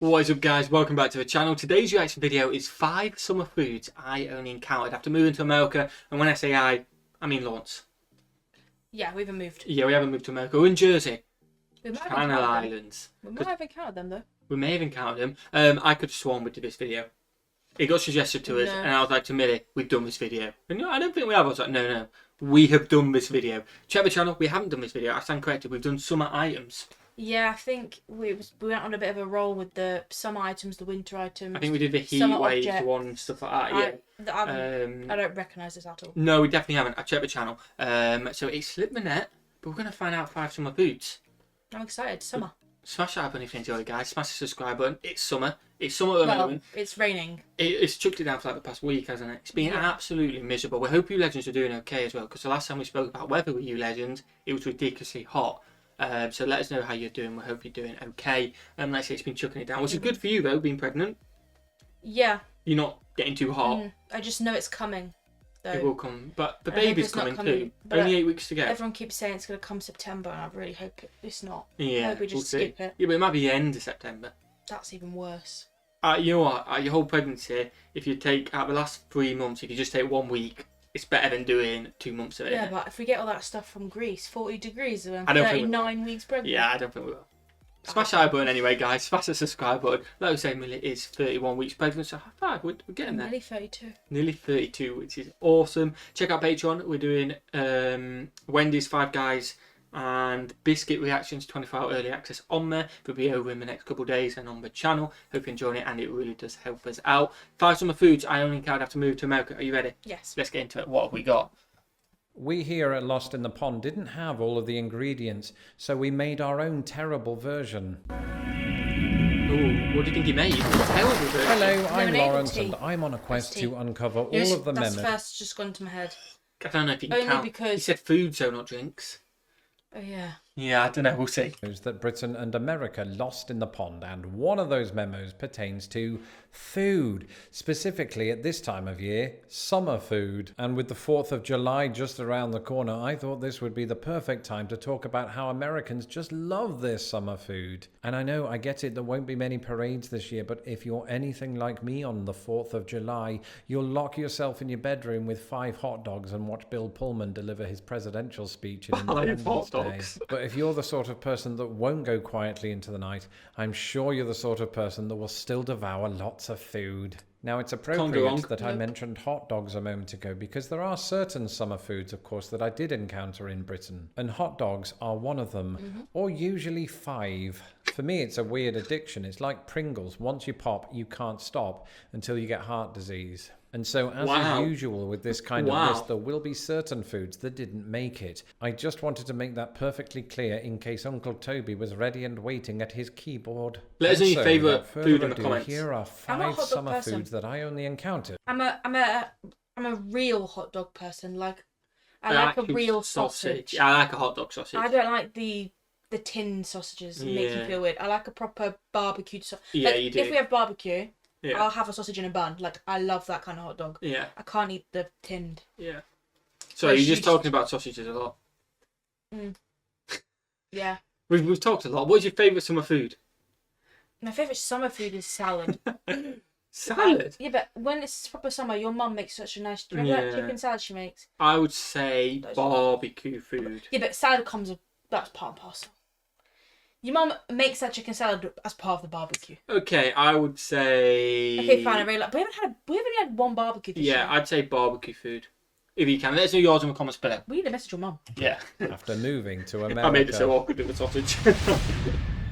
What is up, guys? Welcome back to the channel. Today's reaction video is 5 summer foods I only encountered after moving to America. And when I say I mean Lawrence. Yeah, we haven't moved. Yeah, we haven't moved to America. We're in Jersey. We might have Channel encountered Islands. them. We might have encountered them though. We may have encountered them. I could have sworn we did this video. It got suggested to us, No. and I was like to Millie, we've done this video. And no, I don't think we have. I was like, no, we have done this video. Check the channel. We haven't done this video. I stand corrected. We've done summer items. Yeah, I think we went on a bit of a roll with the summer items, the winter items. I think we did the heat summer wave objects. one and stuff like that. Yeah. I don't recognise this at all. No, we definitely haven't. I checked the channel. So it slipped the net, but we're going to find out 5 summer foods. I'm excited. Summer. Smash that button if you enjoyed, guys. Smash the subscribe button. It's summer. It's summer at the moment. It's raining. It's chucked it down for like the past week, hasn't it? It's been absolutely miserable. We hope you legends are doing okay as well, because the last time we spoke about weather with you legends, it was ridiculously hot. So let us know how you're doing. We hope you're doing okay. Like I say, it's been chucking it down, which is good for you though, being pregnant. Yeah. You're not getting too hot. I just know it's coming. Though. It will come, but the baby's coming too. But Only 8 weeks to go. Everyone keeps saying it's going to come September, and I really hope it's not. Yeah, I hope we just skip it. Yeah, but it might be the end of September. That's even worse. You know what? Your whole pregnancy, if you take out the last 3 months, if you just take 1 week, it's better than doing 2 months of it. Yeah, but if we get all that stuff from Greece, 40 degrees, and I don't 39 weeks pregnant. Yeah, I don't think we will. Smash that button anyway, guys. Smash the subscribe button. Like I say, Millie is 31 weeks pregnant, so high five. We're getting there. Nearly 32. Nearly 32, which is awesome. Check out Patreon. We're doing Wendy's, Five Guys, and Biscuit reactions, 24-hour early access on there. It'll be over in the next couple of days and on the channel. Hope you're enjoying it, and it really does help us out. 5 summer foods I only encountered after moving to America. Are you ready? Yes. Let's get into it. What have we got? We here at Lost in the Pond didn't have all of the ingredients, so we made our own terrible version. Ooh, what do you think you made? Terrible version. Hello, I'm Lemonade or Lawrence, tea? and I'm on a quest Tea. to uncover all Yes, of the that's memos. first just gone to my head. I don't know if you can Only count. because- You said food, so not drinks. Oh yeah. Yeah, I don't know. We'll see. That Britain and America lost in the pond, and one of those memos pertains to food, specifically at this time of year, summer food. And with the 4th of July just around the corner, I thought this would be the perfect time to talk about how Americans just love their summer food. And I know, I get it, there won't be many parades this year, but if you're anything like me on the 4th of July, you'll lock yourself in your bedroom with 5 hot dogs and watch Bill Pullman deliver his presidential speech in Independence hot Day. dogs. But if you're the sort of person that won't go quietly into the night, I'm sure you're the sort of person that will still devour lots of food. Now, it's appropriate that I mentioned hot dogs a moment ago, because there are certain summer foods, of course, that I did encounter in Britain, and hot dogs are one of them, or usually 5. For me, it's a weird addiction. It's like Pringles. Once you pop, you can't stop until you get heart disease. And so, as is usual with this kind of list, there will be certain foods that didn't make it. I just wanted to make that perfectly clear in case Uncle Toby was ready and waiting at his keyboard. Let us know your favourite food in the comments. Here are 5 summer foods that I only encountered. I'm a real hot dog person. Like I like a real sausage. Yeah, I like a hot dog sausage. I don't like the tin sausages. It makes me feel weird. I like a proper barbecued sausage. Yeah, like, you do. If we have barbecue, Yeah. I'll have a sausage in a bun. Like I love that kind of hot dog. Yeah. I can't eat the tinned. Yeah. So you're just talking about sausages a lot. Yeah. We've talked a lot. What's your favourite summer food? My favourite summer food is salad. Salad? Yeah, but when it's proper summer, your mum makes such a nice. Do you remember that chicken salad she makes? I would say barbecue food. Yeah, but salad comes with that's part and parcel. Your mum makes that chicken salad as part of the barbecue. Okay, I would say. Okay, fine. I really like. We haven't had one barbecue this year. Yeah, I'd say barbecue food. If you can, let us know yours in the comments below. We need to message your mum. Yeah. After moving to America. I made it so awkward with the sausage.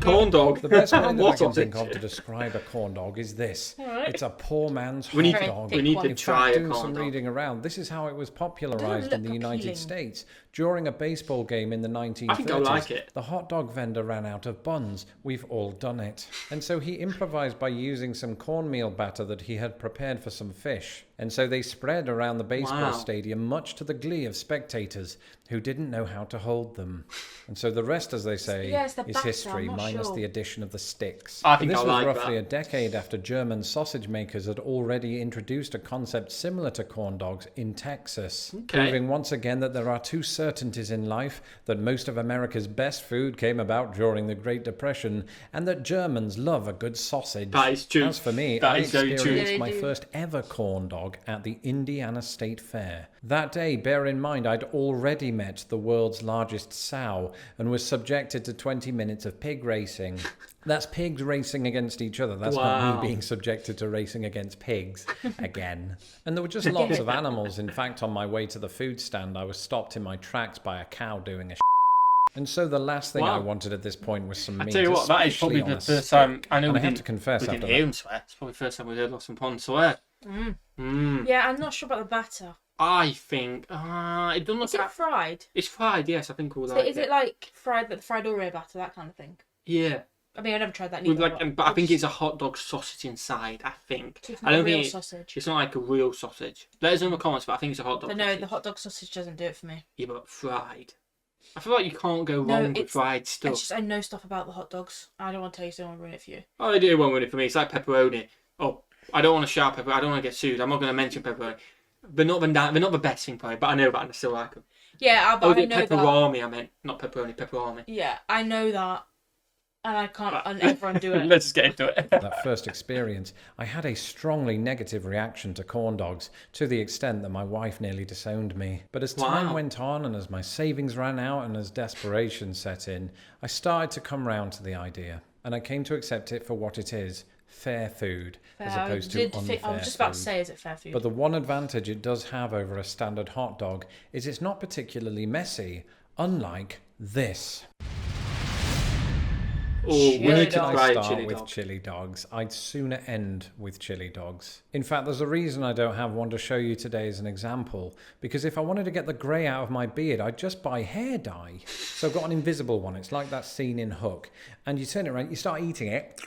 Corn dog. The best way that I What can think sausage? of to describe a corn dog is this. Alright. It's a poor man's We need hot to- dog. we need to In try fact, a doing corn some dog. reading around, this is how it was popularized Doesn't in the look United appealing. States. During a baseball game in the 1930s, I think I like it. the hot dog vendor ran out of buns. We've all done it. And so he improvised by using some cornmeal batter that he had prepared for some fish. And so they spread around the baseball Wow. stadium, much to the glee of spectators who didn't know how to hold them. And so the rest, as they say, Yeah, it's the is batter, history, I'm not minus sure. the addition of the sticks. I But think this I was like roughly that. a decade after German sausage makers had already introduced a concept similar to corn dogs in Texas, Okay. proving once again that there are two certainties in life, that most of America's best food came about during the Great Depression, and that Germans love a good sausage. That is true. As for me, That I is very true. experienced Yeah, they my do. first ever corn dog at the Indiana State Fair. That day, bear in mind, I'd already met the world's largest sow and was subjected to 20 minutes of pig racing. That's pigs racing against each other. That's not Wow. me being subjected to racing against pigs again. And there were just lots of animals. In fact, on my way to the food stand, I was stopped in my tracks by a cow doing a And so the last thing I Wow. wanted at this point was some meat. I tell you what, that is especially probably on the a first time. stick. I know And we I have didn't, to confess we after didn't hear that. him swear. It's probably the first time we heard Lost and Pond swear. Yeah, I'm not sure about the batter. I think it doesn't look Is it like fried? it's fried. Yes, I think we'll So like is it like fried Oreo batter, that kind of thing? Yeah, I mean, I never tried that with neither. but I think it's a hot dog sausage inside. I think. So it's I not don't real think sausage. it's not like a real sausage. Let us know in the comments, but I think it's a hot dog. But no, sausage. the hot dog sausage doesn't do it for me. Yeah, but fried. I feel like you can't go No, wrong with it's- fried It's stuff. just I know stuff about the hot dogs. I don't want to tell you, so I don't want to ruin it for you. Oh, I do one with it for me. It's like pepperoni. Oh, I don't want to shout pepperoni. I don't want to get sued. I'm not going to mention pepperoni. They're not the best thing probably, but I know that and I still like them. Yeah, Oh, I know that. pepperoni. I meant not pepperoni. Pepperoni. Yeah, I know that, and I can't ever undo it. Let's just get into it. That first experience, I had a strongly negative reaction to corn dogs, to the extent that my wife nearly disowned me. But as time Wow. went on and as my savings ran out and as desperation set in, I started to come round to the idea, and I came to accept it for what it is: fair food, as opposed to unfair I was just about to food. say, is it fair food? But the one advantage it does have over a standard hot dog is it's not particularly messy, unlike this. Oh, Chili where to dog. try I a start chili with dog? chili dogs. I'd sooner end with chili dogs. In fact, there's a reason I don't have one to show you today as an example, because if I wanted to get the grey out of my beard, I'd just buy hair dye. So I've got an invisible one. It's like that scene in Hook. And you turn it around, you start eating it.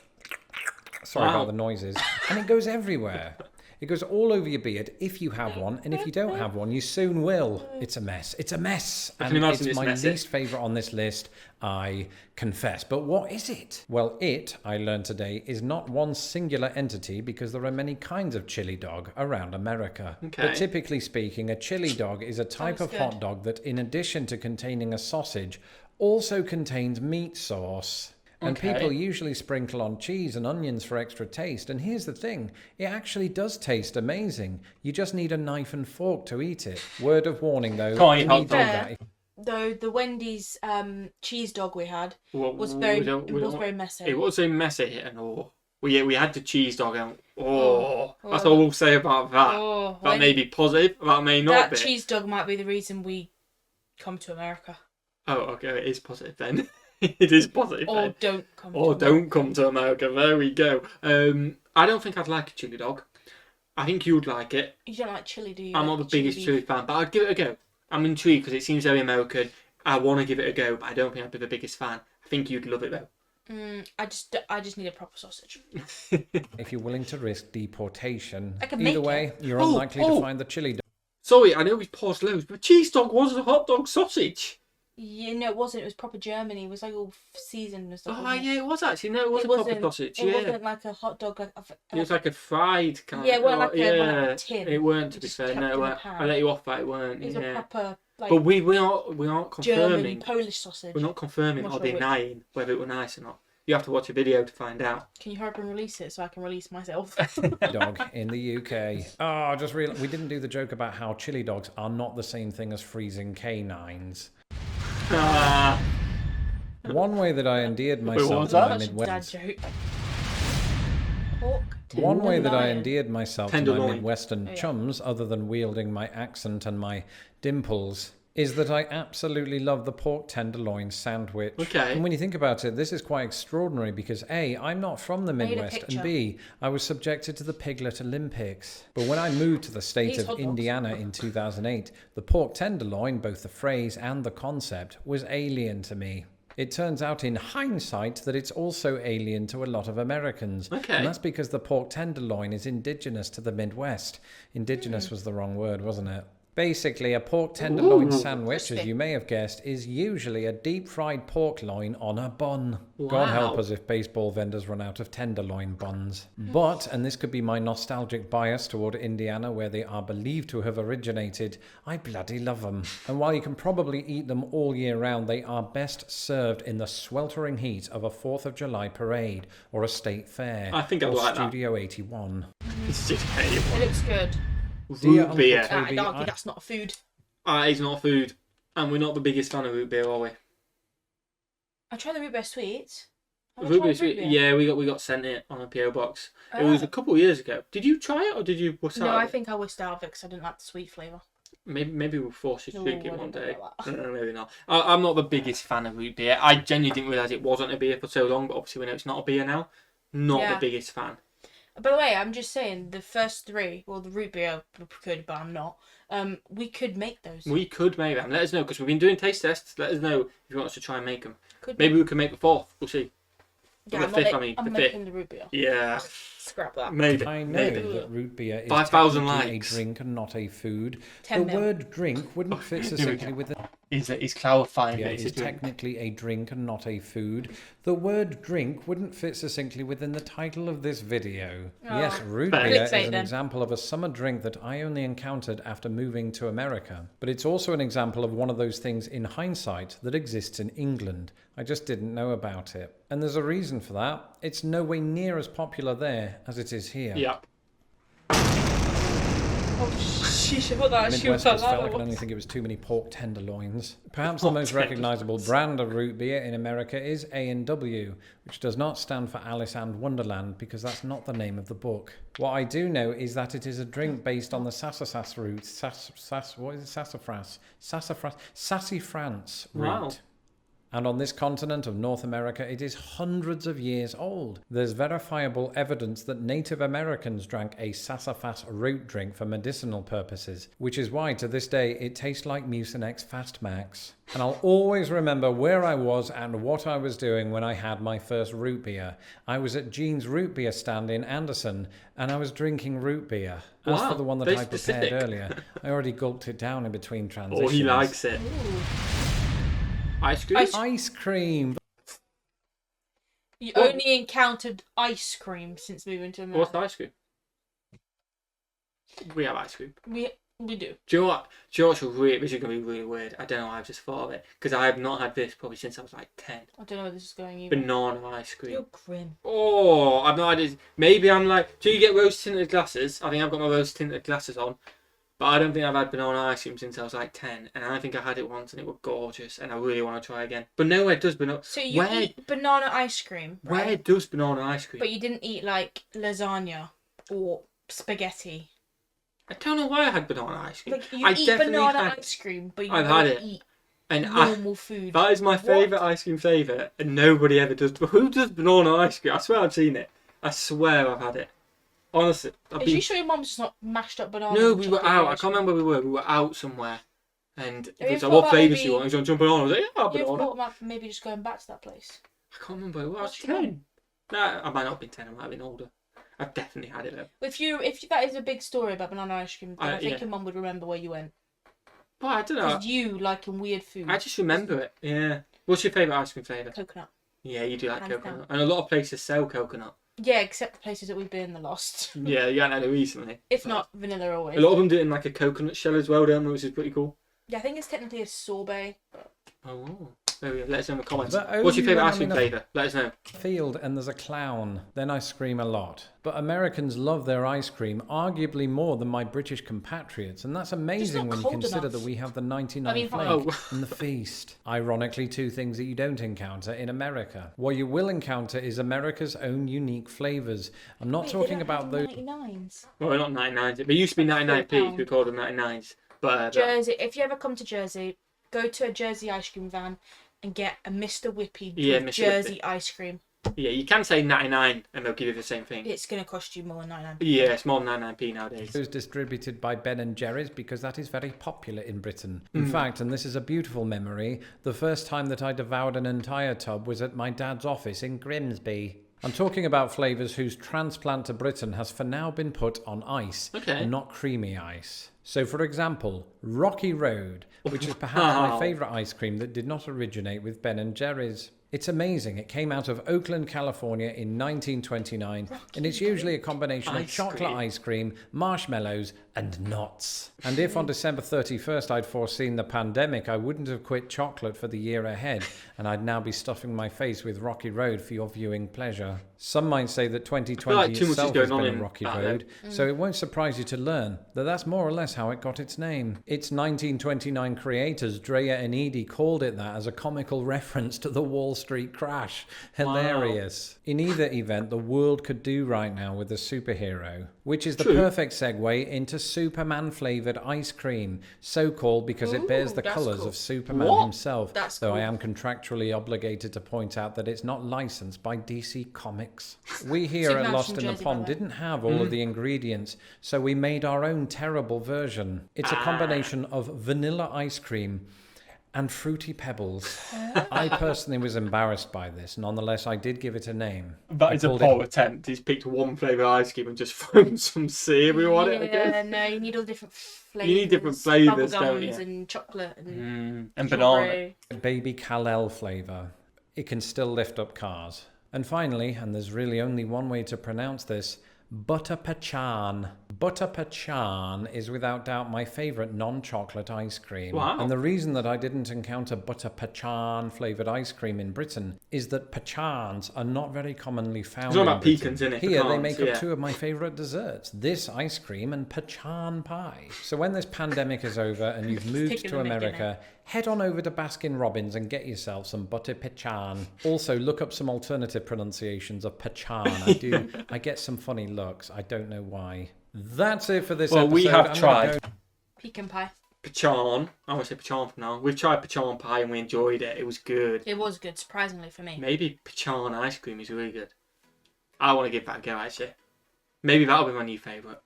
Sorry Wow. about the noises. And it goes everywhere. It goes all over your beard if you have one, and if you don't have one, you soon will. It's a mess. It's a mess. I And can imagine it's it's my messy. least favourite on this list, I confess. But what is it? Well, it, I learned today, is not one singular entity because there are many kinds of chili dog around America. Okay. But typically speaking, a chili dog is a type Sounds of hot good. dog that, in addition to containing a sausage, also contains meat sauce. And Okay. people usually sprinkle on cheese and onions for extra taste. And here's the thing, it actually does taste amazing. You just need a knife and fork to eat it. Word of warning though, Can't eat hot any dog. dog that Though the Wendy's cheese dog we had Well, was we very don't- very messy. It was a messy and we had the cheese dog and that's Oh. all we'll say about that. Oh, That may be positive, that may not that be. cheese dog might be the reason we come to America. Oh, okay, it is positive then. It is positive Or then. don't come Or to don't America. come to America. There we go. I don't think I'd like a chili dog. I think you'd like it. You don't like chili, do you? I'm Like not the biggest beef? chili fan, but I'd give it a go. I'm intrigued because it seems very American. I want to give it a go, but I don't think I'd be the biggest fan. I think you'd love it though. I just need a proper sausage. if you're willing to risk deportation. I can Either make way, you're Oh, unlikely to find the chili dog. Sorry, I know we've paused loads, but cheese dog was a hot dog sausage. Yeah, no, it wasn't. It was proper Germany. It was like all seasoned and stuff. Oh, wasn't it? yeah, it was actually. No, it was It a proper wasn't- sausage. It Yeah. wasn't like a hot dog. It was like a fried kind Yeah, it of. weren't like a tin. It weren't, to be Just fair. kept No, in a I pan. let you off that. It weren't. It was Yeah. a proper like But we aren't German confirming. Polish sausage. We're not confirming I'm or not sure which. denying whether it was nice or not. You have to watch a video to find out. Can you hurry up and release it so I can release myself? Dog in the UK. Oh, I just realized we didn't do the joke about how chili dogs are not the same thing as freezing canines. Ah, One way that I endeared what myself was to my that? Such a dad Midwest. joke. Pork. One way that I Tenderloin. endeared myself to my Tenderloin. Midwestern Oh, yeah. chums, other than wielding my accent and my dimples, is that I absolutely love the pork tenderloin sandwich. Okay. And when you think about it, this is quite extraordinary because A, I'm not from the Made a Midwest, and picture. B, I was subjected to the Piglet Olympics. But when I moved to the state These of hot dogs. Indiana in 2008, the pork tenderloin, both the phrase and the concept, was alien to me. It turns out in hindsight that it's also alien to a lot of Americans. Okay. And that's because the pork tenderloin is indigenous to the Midwest. Indigenous was the wrong word, wasn't it? Basically, a pork tenderloin sandwich, crispy. as you may have guessed, is usually a deep-fried pork loin on a bun. Wow. God help us if baseball vendors run out of tenderloin buns. But, and this could be my nostalgic bias toward Indiana, where they are believed to have originated, I bloody love them. And while you can probably eat them all year round, they are best served in the sweltering heat of a 4th of July parade or a state fair. I think I'd or like that. Studio 81. It's just hey, It looks good. Dear root beer. Uncle Toby, Darky, that's not a food. It's not food. And we're not the biggest fan of root beer, are we? I tried the root beer sweet. Have I Root tried beer sweet. beer? Yeah, we got sent it on a P.O Box. It was a couple of years ago. Did you try it or did you wuss No, out? I think I whisked out of it because I didn't like the sweet flavour. Maybe we'll force you to drink it I one don't day. know about No, maybe not. I'm not the biggest fan of root beer. I genuinely didn't realise it wasn't a beer for so long, but obviously we know it's not a beer now. Not Yeah. the biggest fan. By the way, I'm just saying the first three, well, the root beer we could, but I'm not. We could make those. We could make them. Let us know because we've been doing taste tests. Let us know if you want us to try and make them. Could Maybe we can make the 4th. We'll see. Yeah, the I'm, fifth, not I mean, I'm the making the root beer. Yeah, Scrap that. maybe. I know Maybe. that root beer is 5,000 technically likes. a drink and not a food. 10 The mil. word drink wouldn't fit Here we succinctly go. within... He's clarifying Yeah, that it it's is a drink. technically a drink and not a food. The word drink wouldn't fit succinctly within the title of this video. Oh. Yes, root Fair. beer is Clickbait an then. example of a summer drink that I only encountered after moving to America. But it's also an example of one of those things in hindsight that exists in England. I just didn't know about it. And there's a reason for that. It's nowhere near as popular there as it is here. Yeah. Oh, sheesh, I thought that she was Midwesters felt like I could only think it was too many pork tenderloins. Perhaps the most recognisable brand of root beer in America is A&W, which does not stand for Alice and Wonderland because that's not the name of the book. What I do know is that it is a drink based on the sassafras root. What is it? Sassafras? Sassafras root. Wow. And on this continent of North America, it is hundreds of years old. There's verifiable evidence that Native Americans drank a sassafras root drink for medicinal purposes, which is why to this day it tastes like Mucinex Fastmax. And I'll always remember where I was and what I was doing when I had my first root beer. I was at Jean's root beer stand in Anderson, and I was drinking root beer. As Wow, for the one that very I prepared specific. earlier, I already gulped it down in between transitions. Oh, he likes it. Ooh. Ice cream? Ice cream! You What? only encountered ice cream since moving to What's America. the ice cream? We have ice cream. We do. Do you know what? Do you know what's really, this is going to be really weird. I don't know why I've just thought of it. Because I have not had this probably since I was like 10. I don't know where this is going either. Banana ice cream. You're grim. Oh, I've not had it. Maybe I'm like, do you get rose tinted glasses? I think I've got my rose tinted glasses on. But I don't think I've had banana ice cream since I was like 10. And I think I had it once and it was gorgeous. And I really want to try again. But no, it does banana. So you eat banana ice cream, right? Where does banana ice cream? But you didn't eat like lasagna or spaghetti. I don't know why I had banana ice cream. Like you I eat definitely banana had- ice cream, but you I've don't had it. eat And I, normal food. that is my favourite ice cream flavour. And nobody ever does. But who does banana ice cream? I swear I've seen it. I swear I've had it. Honestly. I've Are been... you sure your mum's just not mashed up banana? No, and we were chocolate out. I ice can't cream? remember where we were. We were out somewhere. And Have it you was like, thought what about flavours do maybe- you want? You want to jump banana? I was like, yeah, I'll have You've banana. thought about maybe just going back to that place. I can't remember. I was What's 10. Nah, I might not have been 10. I might have been older. I've definitely had it though. If that is a big story about banana ice cream, then I think yeah. your mum would remember where you went. But I don't know. Because you liking weird food. I just remember it. Yeah. What's your favourite ice cream flavour? Coconut. Yeah, you do like Hands coconut. down. And a lot of places sell coconut. Yeah, except the places that we've been in the lost. Yeah, you haven't had it recently. If not, vanilla always. A lot of them do it in like a coconut shell as well, don't they? Which is pretty cool. Yeah, I think it's technically a sorbet. Oh, there we go. Let us know in the comments. But What's your only favourite when ice I'm cream in a flavour? Let us know. Field and there's a clown, then I scream a lot. But Americans love their ice cream arguably more than my British compatriots, and that's amazing not when you cold consider enough. that we have the 99 I mean, flake oh. and the feast. Ironically, two things that you don't encounter in America. What you will encounter is America's own unique flavours. I'm not talking about those. 99s. Well, not 99s. It used to be 99p. We called them 99s. But Jersey. If you ever come to Jersey, go to a Jersey ice cream van and get a Mr. Whippy Yeah, with Mr. Jersey ice cream. Yeah, you can say 99 and they'll give you the same thing. It's going to cost you more than 99. Yeah, it's more than 99p nowadays. It was distributed by Ben & Jerry's because that is very popular in Britain. In fact, and this is a beautiful memory, the first time that I devoured an entire tub was at my dad's office in Grimsby. I'm talking about flavours whose transplant to Britain has for now been put on ice, and not creamy ice. So, for example, Rocky Road, which is perhaps my favourite ice cream that did not originate with Ben & Jerry's. It's amazing. It came out of Oakland, California in 1929, and it's usually a combination of chocolate ice cream, marshmallows, and nuts. And if on December 31st I'd foreseen the pandemic, I wouldn't have quit chocolate for the year ahead, and I'd now be stuffing my face with Rocky Road for your viewing pleasure. Some might say that 2020 itself has been a rocky road, so it won't surprise you to learn that that's more or less how it got its name. Its 1929 creators, Dreyer and Eady, called it that as a comical reference to the Wall Street crash. Hilarious. Wow. In either event, the world could do right now with a superhero, which is the perfect segue into Superman-flavoured ice cream, so called because it bears the colours of Superman himself, though I am contractually obligated to point out that it's not licensed by DC Comics. We here at Lost in the Pond didn't have all of the ingredients, so we made our own terrible version. It's a combination of vanilla ice cream and Fruity Pebbles. I personally was embarrassed by this. Nonetheless, I did give it a name. That is a poor attempt. He's picked one flavour ice cream and just thrown some cereal on it, I guess. Yeah, no, you need all different flavours. You need different flavours, don't you? And chocolate and banana. Baby Kal-El flavour. It can still lift up cars. And finally, and there's really only one way to pronounce this, Butter Pecan. Butter Pecan is without doubt my favourite non-chocolate ice cream. Wow. And the reason that I didn't encounter Butter Pecan flavoured ice cream in Britain is that pecans are not very commonly found in about Britain. pecans in it. Here pecans, they make up two of my favourite desserts, this ice cream and pecan pie. So when this pandemic is over and you've moved to America, head on over to Baskin Robbins and get yourself some Butter Pecan. Also, look up some alternative pronunciations of pecan. I get some funny looks. I don't know why. That's it for this episode. Well, we have tried pecan pie. Pecan. I want to say pecan for now. We've tried pecan pie and we enjoyed it. It was good. It was good, surprisingly for me. Maybe pecan ice cream is really good. I want to give that a go, actually. Maybe that'll be my new favourite.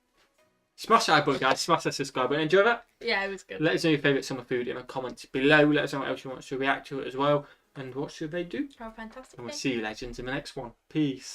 Smash that like button, guys. Smash that subscribe button. Enjoy that? Yeah, it was good. Let us know your favourite summer food in the comments below. Let us know what else you want us to react to it as well. And what should they do? Have a fantastic day. And we'll see you legends in the next one. Peace.